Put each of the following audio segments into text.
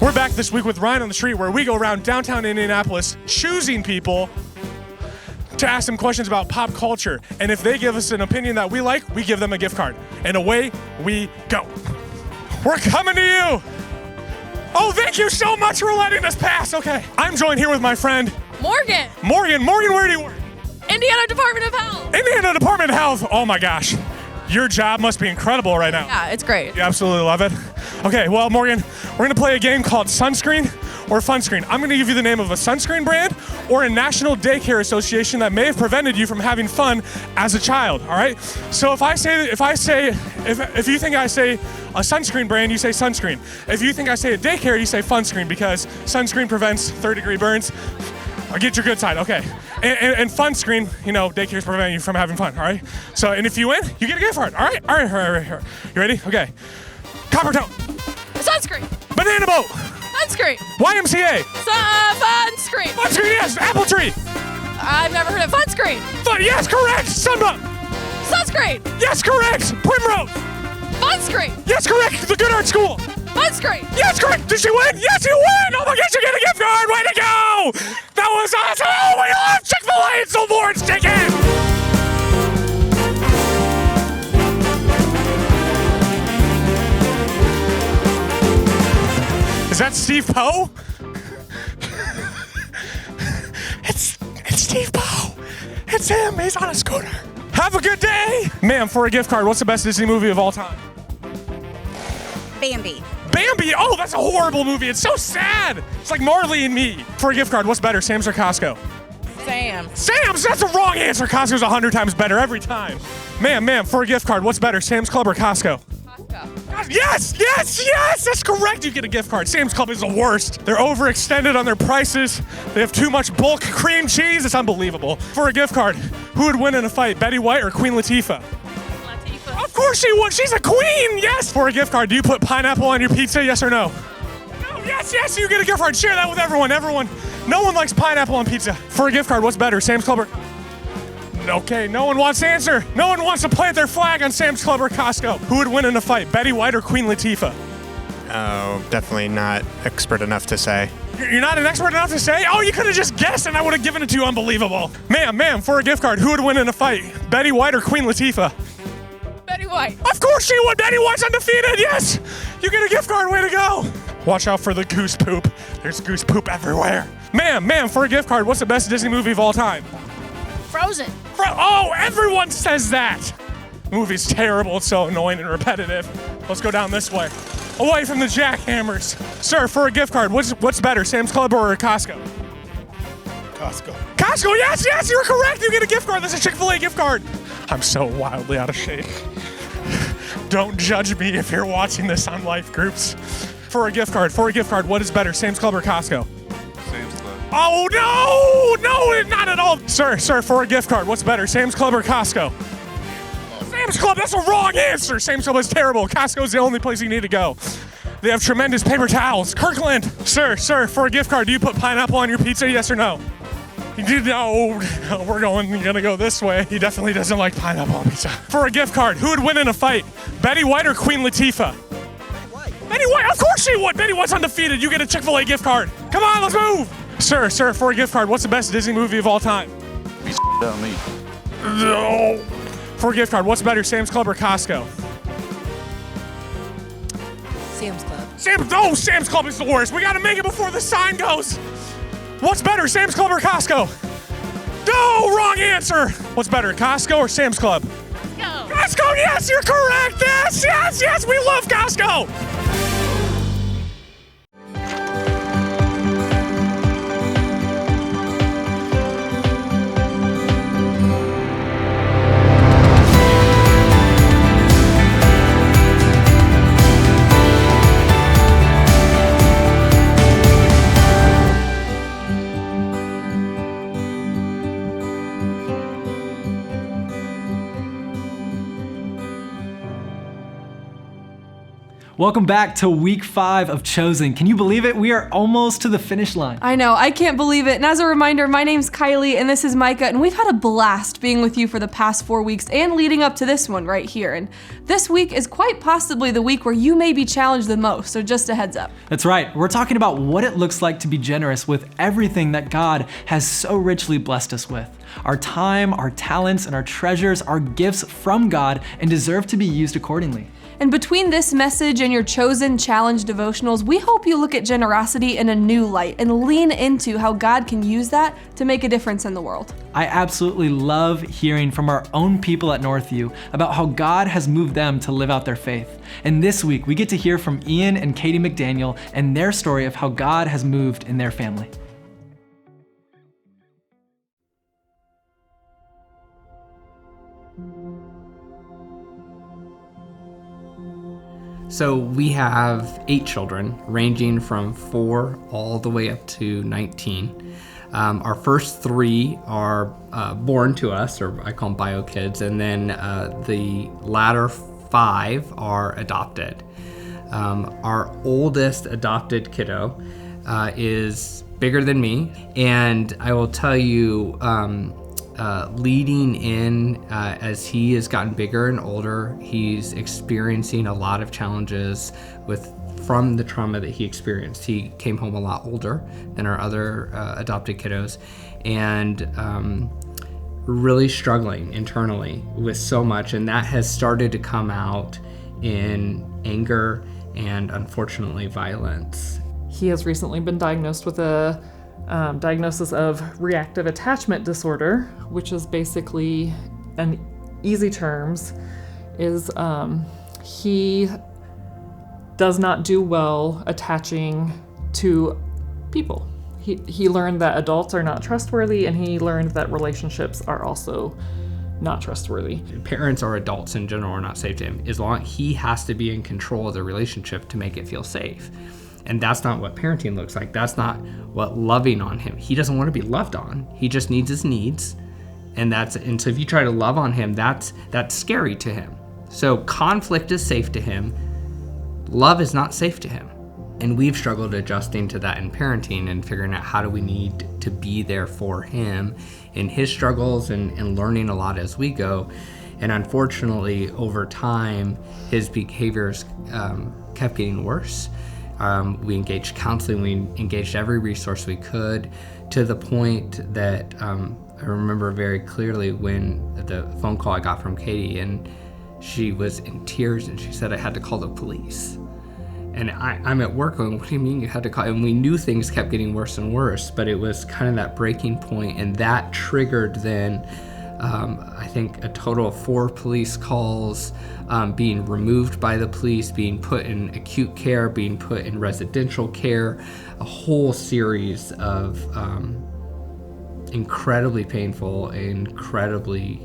We're back this week with Ryan on the Street, where we go around downtown Indianapolis choosing people to ask them questions about pop culture. And if they give us an opinion that we like, we give them a gift card. And away we go. We're coming to you. Oh, thank you so much for letting us pass. Okay. I'm joined here with my friend Morgan, where do you work? Indiana Department of Health. Indiana Department of Health. Oh my gosh. Your job must be incredible right now. Yeah, it's great. You absolutely love it. Okay, well, Morgan, we're going to play a game called Sunscreen or Funscreen. I'm going to give you the name of a sunscreen brand or a national daycare association that may have prevented you from having fun as a child, all right? So if you think I say a sunscreen brand, you say sunscreen. If you think I say a daycare, you say Funscreen, because sunscreen prevents third-degree burns. I'll get your good side, okay. And fun screen, you know, daycares prevent you from having fun, all right? So, and if you win, you get a gift card, all right? All right. You ready? Okay. Copper tone. Sunscreen. Banana boat. Sunscreen. YMCA. Funscreen. Funscreen, yes. Apple tree. I've never heard of Funscreen. Fun, yes, correct. Sunbump. Sunscreen. Yes, correct. Primrose. Funscreen. Yes, correct. The Good Art School. Funscreen. Yes, correct. Did she win? Yes, you win. Oh my gosh, you get a gift card. Way to go. That was awesome. Oh, we love Chick-fil-A and so Lawrence chicken. Is that Steve Poe? It's Steve Poe. It's him. He's on a scooter. Have a good day. Ma'am, for a gift card, what's the best Disney movie of all time? Bambi. Bambi! Oh, that's a horrible movie. It's so sad. It's like Marley and Me. For a gift card, what's better, Sam's or Costco? Sam's! That's the wrong answer. Costco's 100 times better every time. Ma'am, for a gift card, what's better, Sam's Club or Costco? Costco. Yes! That's correct. You get a gift card. Sam's Club is the worst. They're overextended on their prices. They have too much bulk cream cheese. It's unbelievable. For a gift card, who would win in a fight, Betty White or Queen Latifah? Of course she would. She's a queen. Yes. For a gift card, do you put pineapple on your pizza? Yes or no? No. Yes. You get a gift card. Share that with everyone. No one likes pineapple on pizza. For a gift card, what's better, Sam's Club or? Okay. No one wants to answer. No one wants to plant their flag on Sam's Club or Costco. Who would win in a fight, Betty White or Queen Latifah? Oh, definitely not expert enough to say. You're not an expert enough to say? Oh, you could have just guessed and I would have given it to you. Unbelievable. Ma'am, for a gift card, who would win in a fight, Betty White or Queen Latifah? Betty White. Of course she would. Betty White's undefeated. Yes. You get a gift card. Way to go. Watch out for the goose poop. There's goose poop everywhere. Ma'am, for a gift card, what's the best Disney movie of all time? Frozen. Oh, everyone says that. The movie's terrible. It's so annoying and repetitive. Let's go down this way. Away from the jackhammers. Sir, for a gift card, what's better, Sam's Club or Costco? Costco, yes, you're correct. You get a gift card. This is a Chick-fil-A gift card. I'm so wildly out of shape. Don't judge me if you're watching this on life groups. For a gift card, what is better, Sam's Club or Costco? Sam's Club. Oh, no, not at all. Sir, for a gift card, what's better, Sam's Club or Costco? Sam's Club, that's the wrong answer. Sam's Club is terrible. Costco's the only place you need to go. They have tremendous paper towels. Kirkland. Sir, for a gift card, do you put pineapple on your pizza, yes or no? No, we're gonna go this way. He definitely doesn't like pineapple on pizza. For a gift card, who would win in a fight, Betty White or Queen Latifah? Betty White, of course she would. Betty White's undefeated. You get a Chick-fil-A gift card. Come on, let's move. Sir, for a gift card, what's the best Disney movie of all time? Be on me. No. For a gift card, what's better, Sam's Club or Costco? Sam's Club. Sam's Club is the worst. We gotta make it before the sign goes. What's better, Sam's Club or Costco? No, wrong answer. What's better, Costco or Sam's Club? Costco, yes, you're correct. Yes, we love Costco. Welcome back to week 5 of Chosen. Can you believe it? We are almost to the finish line. I know, I can't believe it. And as a reminder, my name's Kylie and this is Micah, and we've had a blast being with you for the past 4 weeks and leading up to this one right here. And this week is quite possibly the week where you may be challenged the most, so just a heads up. That's right. We're talking about what it looks like to be generous with everything that God has so richly blessed us with. Our time, our talents, and our treasures are gifts from God and deserve to be used accordingly. And between this message and your Chosen Challenge devotionals, we hope you look at generosity in a new light and lean into how God can use that to make a difference in the world. I absolutely love hearing from our own people at Northview about how God has moved them to live out their faith. And this week, we get to hear from Ian and Katie McDaniel and their story of how God has moved in their family. So we have 8 children, ranging from 4 all the way up to 19. Our first 3 are born to us, or I call them bio kids, and then the latter 5 are adopted. Our oldest adopted kiddo is bigger than me, and I will tell you, leading in as he has gotten bigger and older, he's experiencing a lot of challenges from the trauma that he experienced. He came home a lot older than our other adopted kiddos, and really struggling internally with so much, and that has started to come out in anger and unfortunately violence. He has recently been diagnosed with a diagnosis of reactive attachment disorder, which is basically, in easy terms, is he does not do well attaching to people. He learned that adults are not trustworthy, and he learned that relationships are also not trustworthy. Parents or adults in general are not safe to him. As long he has to be in control of the relationship to make it feel safe. And that's not what parenting looks like. That's not what loving on him. He doesn't want to be loved on. He just needs his needs. And so if you try to love on him, that's scary to him. So conflict is safe to him. Love is not safe to him. And we've struggled adjusting to that in parenting and figuring out how do we need to be there for him in his struggles and learning a lot as we go. And unfortunately, over time, his behaviors kept getting worse. We engaged counseling, we engaged every resource we could, to the point that I remember very clearly when the phone call I got from Katie, and she was in tears and she said I had to call the police. And I'm at work going, what do you mean you had to call? And we knew things kept getting worse and worse, but it was kind of that breaking point, and that triggered then I think a total of 4 police calls, being removed by the police, being put in acute care, being put in residential care, a whole series of incredibly painful, incredibly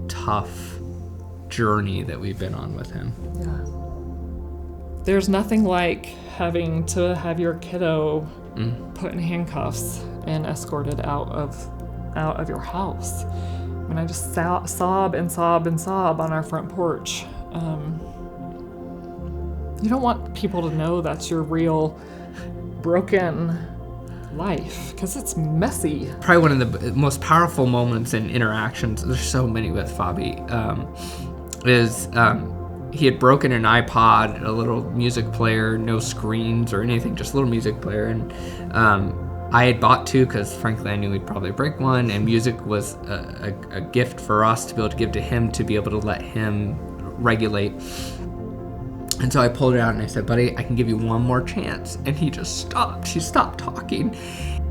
tough journey that we've been on with him. Yeah. There's nothing like having to have your kiddo put in handcuffs and escorted out of your house. I mean, I just sob and sob and sob on our front porch. You don't want people to know that's your real broken life, because it's messy. Probably one of the most powerful moments in interactions, there's so many with Fabi, is he had broken an iPod, a little music player, no screens or anything, just a little music player, and I had bought 2 because frankly I knew he'd probably break one, and music was a gift for us to be able to give to him, to be able to let him regulate. And so I pulled it out and I said, buddy, I can give you one more chance. And he just stopped. He stopped talking.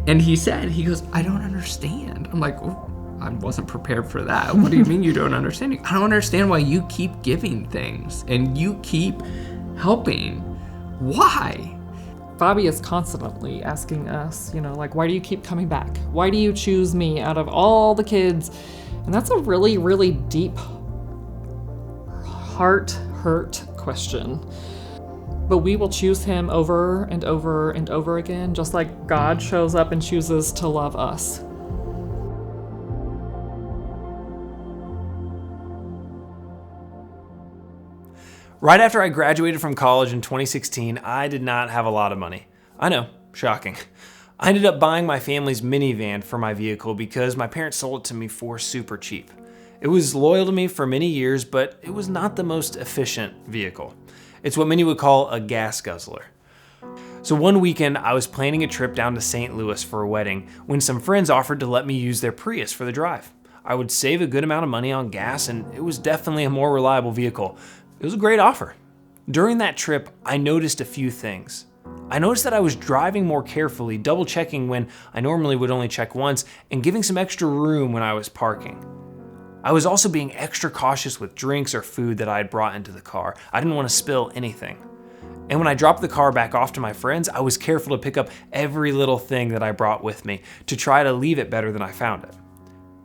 And he goes, I don't understand. I'm like, oh, I wasn't prepared for that. What do you mean you don't understand? I don't understand why you keep giving things and you keep helping. Why? Fabi is constantly asking us, like, why do you keep coming back? Why do you choose me out of all the kids? And that's a really, really deep, heart-hurt question. But we will choose him over and over and over again, just like God shows up and chooses to love us. Right after I graduated from college in 2016, I did not have a lot of money. I know, shocking. I ended up buying my family's minivan for my vehicle because my parents sold it to me for super cheap. It was loyal to me for many years, but it was not the most efficient vehicle. It's what many would call a gas guzzler. So one weekend, I was planning a trip down to St. Louis for a wedding when some friends offered to let me use their Prius for the drive. I would save a good amount of money on gas, and it was definitely a more reliable vehicle. It was a great offer. During that trip, I noticed a few things. I noticed that I was driving more carefully, double checking when I normally would only check once, and giving some extra room when I was parking. I was also being extra cautious with drinks or food that I had brought into the car. I didn't want to spill anything. And when I dropped the car back off to my friends, I was careful to pick up every little thing that I brought with me to try to leave it better than I found it.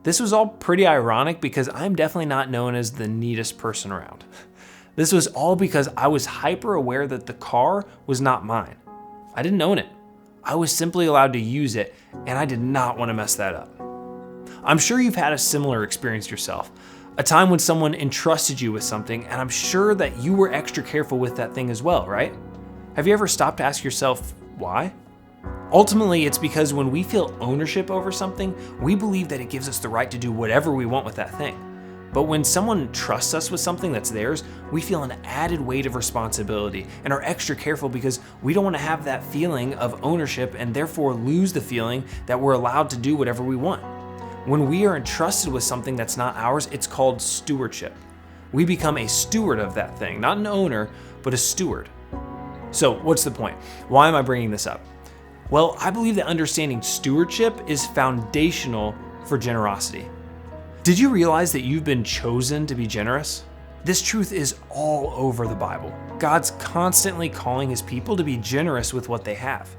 This was all pretty ironic because I'm definitely not known as the neatest person around. This was all because I was hyper aware that the car was not mine. I didn't own it. I was simply allowed to use it, and I did not want to mess that up. I'm sure you've had a similar experience yourself, a time when someone entrusted you with something, and I'm sure that you were extra careful with that thing as well, right? Have you ever stopped to ask yourself, why? Ultimately, it's because when we feel ownership over something, we believe that it gives us the right to do whatever we want with that thing. But when someone trusts us with something that's theirs, we feel an added weight of responsibility and are extra careful because we don't want to have that feeling of ownership and therefore lose the feeling that we're allowed to do whatever we want. When we are entrusted with something that's not ours, it's called stewardship. We become a steward of that thing, not an owner, but a steward. So what's the point? Why am I bringing this up? Well, I believe that understanding stewardship is foundational for generosity. Did you realize that you've been chosen to be generous? This truth is all over the Bible. God's constantly calling his people to be generous with what they have.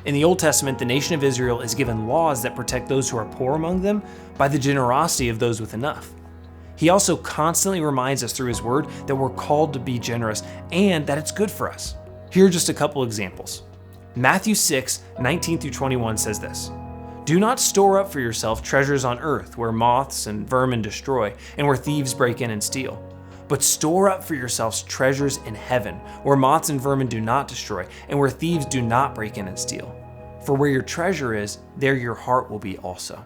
In the Old Testament, the nation of Israel is given laws that protect those who are poor among them by the generosity of those with enough. He also constantly reminds us through his word that we're called to be generous and that it's good for us. Here are just a couple examples. Matthew 6:19-21 says this: "Do not store up for yourself treasures on earth where moths and vermin destroy and where thieves break in and steal. But store up for yourselves treasures in heaven where moths and vermin do not destroy and where thieves do not break in and steal. For where your treasure is, there your heart will be also."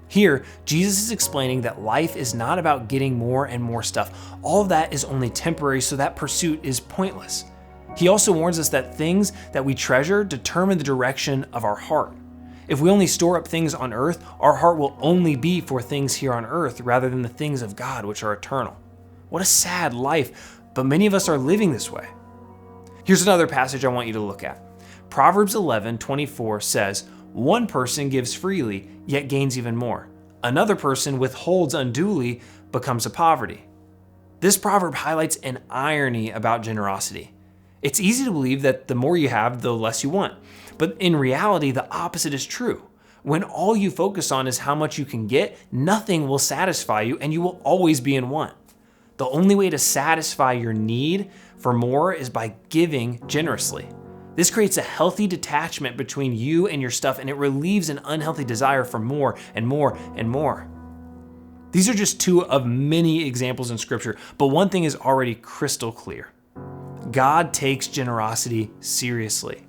Here, Jesus is explaining that life is not about getting more and more stuff. All of that is only temporary, so that pursuit is pointless. He also warns us that things that we treasure determine the direction of our heart. If we only store up things on earth, our heart will only be for things here on earth rather than the things of God, which are eternal. What a sad life, but many of us are living this way. Here's another passage I want you to look at. Proverbs 11:24 says, "One person gives freely, yet gains even more. Another person withholds unduly, becomes a poverty." This proverb highlights an irony about generosity. It's easy to believe that the more you have, the less you want. But in reality, the opposite is true. When all you focus on is how much you can get, nothing will satisfy you and you will always be in want. The only way to satisfy your need for more is by giving generously. This creates a healthy detachment between you and your stuff, and it relieves an unhealthy desire for more and more and more. These are just two of many examples in Scripture, but one thing is already crystal clear. God takes generosity seriously.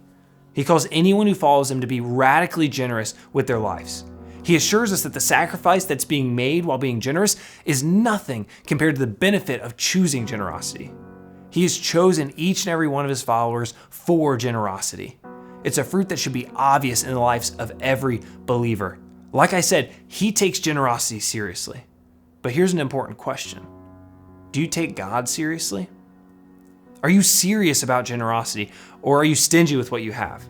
He calls anyone who follows him to be radically generous with their lives. He assures us that the sacrifice that's being made while being generous is nothing compared to the benefit of choosing generosity. He has chosen each and every one of his followers for generosity. It's a fruit that should be obvious in the lives of every believer. Like I said, he takes generosity seriously. But here's an important question. Do you take God seriously? Are you serious about generosity, or are you stingy with what you have?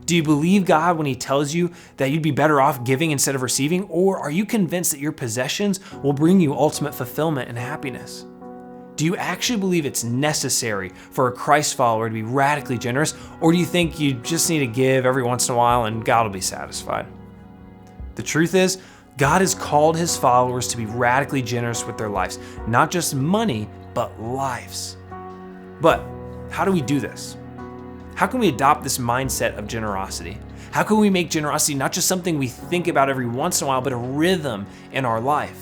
Do you believe God when he tells you that you'd be better off giving instead of receiving, or are you convinced that your possessions will bring you ultimate fulfillment and happiness? Do you actually believe it's necessary for a Christ follower to be radically generous, or do you think you just need to give every once in a while and God will be satisfied? The truth is, God has called his followers to be radically generous with their lives, not just money, but lives. But how do we do this? How can we adopt this mindset of generosity? How can we make generosity not just something we think about every once in a while, but a rhythm in our life?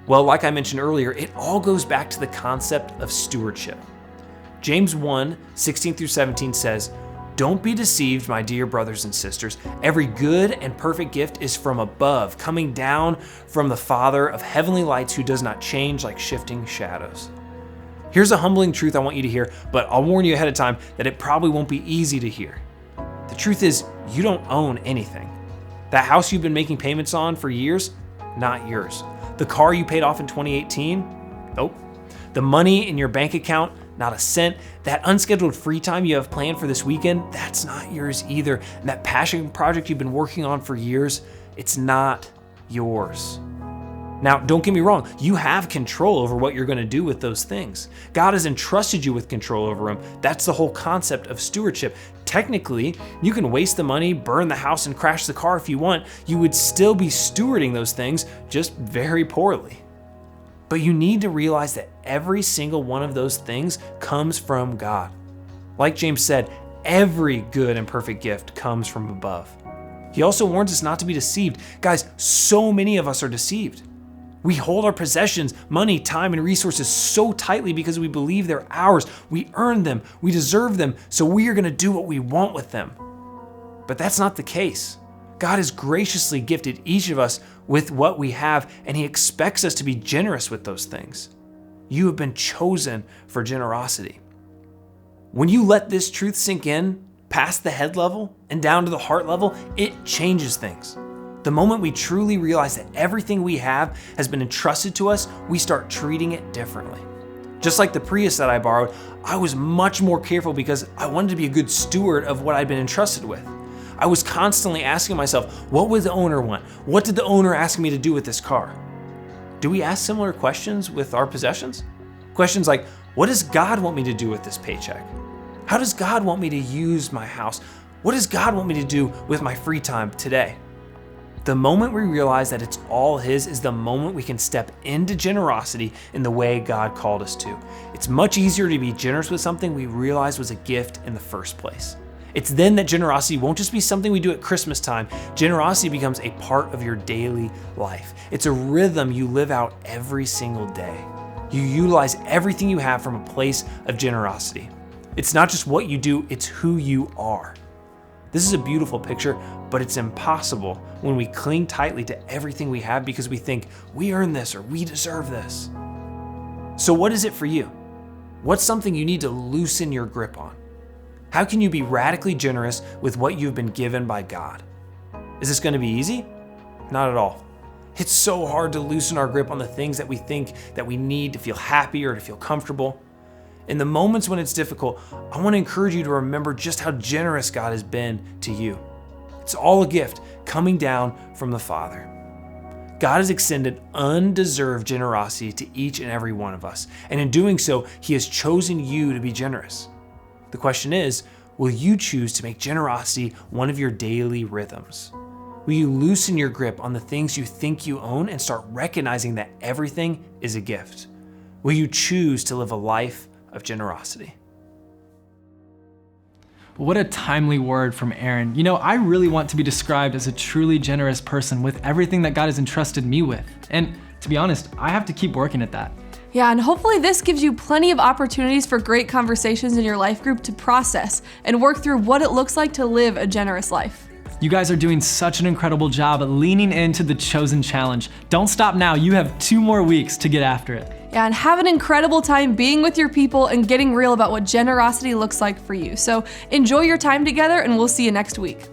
Well, like I mentioned earlier, it all goes back to the concept of stewardship. James 1, 16 through 17 says, "Don't be deceived, my dear brothers and sisters. Every good and perfect gift is from above, coming down from the Father of heavenly lights, who does not change like shifting shadows." Here's a humbling truth I want you to hear, but I'll warn you ahead of time that it probably won't be easy to hear. The truth is, you don't own anything. That house you've been making payments on for years, not yours. The car you paid off in 2018, nope. The money in your bank account, not a cent. That unscheduled free time you have planned for this weekend, that's not yours either. And that passion project you've been working on for years, it's not yours. Now, don't get me wrong, you have control over what you're going to do with those things. God has entrusted you with control over them. That's the whole concept of stewardship. Technically, you can waste the money, burn the house, and crash the car if you want. You would still be stewarding those things, just very poorly. But you need to realize that every single one of those things comes from God. Like James said, every good and perfect gift comes from above. He also warns us not to be deceived. Guys, so many of us are deceived. We hold our possessions, money, time, and resources so tightly because we believe they're ours. We earn them, we deserve them, so we are going to do what we want with them. But that's not the case. God has graciously gifted each of us with what we have, and He expects us to be generous with those things. You have been chosen for generosity. When you let this truth sink in, past the head level and down to the heart level, it changes things. The moment we truly realize that everything we have has been entrusted to us, we start treating it differently. Just like the Prius that I borrowed, I was much more careful because I wanted to be a good steward of what I'd been entrusted with. I was constantly asking myself, what would the owner want? What did the owner ask me to do with this car? Do we ask similar questions with our possessions? Questions like, what does God want me to do with this paycheck? How does God want me to use my house? What does God want me to do with my free time today? The moment we realize that it's all His is the moment we can step into generosity in the way God called us to. It's much easier to be generous with something we realized was a gift in the first place. It's then that generosity won't just be something we do at Christmas time. Generosity becomes a part of your daily life. It's a rhythm you live out every single day. You utilize everything you have from a place of generosity. It's not just what you do, it's who you are. This is a beautiful picture, but it's impossible when we cling tightly to everything we have because we think we earn this or we deserve this. So what is it for you? What's something you need to loosen your grip on? How can you be radically generous with what you've been given by God? Is this going to be easy? Not at all. It's so hard to loosen our grip on the things that we think that we need to feel happy or to feel comfortable. In the moments when it's difficult, I want to encourage you to remember just how generous God has been to you. It's all a gift coming down from the Father. God has extended undeserved generosity to each and every one of us, and in doing so, He has chosen you to be generous. The question is, will you choose to make generosity one of your daily rhythms? Will you loosen your grip on the things you think you own and start recognizing that everything is a gift? Will you choose to live a life of generosity? What a timely word from Aaron. You know, I really want to be described as a truly generous person with everything that God has entrusted me with. And to be honest, I have to keep working at that. Yeah, and hopefully this gives you plenty of opportunities for great conversations in your life group to process and work through what it looks like to live a generous life. You guys are doing such an incredible job at leaning into the Chosen Challenge. Don't stop now, you have 2 more weeks to get after it. Yeah, and have an incredible time being with your people and getting real about what generosity looks like for you. So enjoy your time together, and we'll see you next week.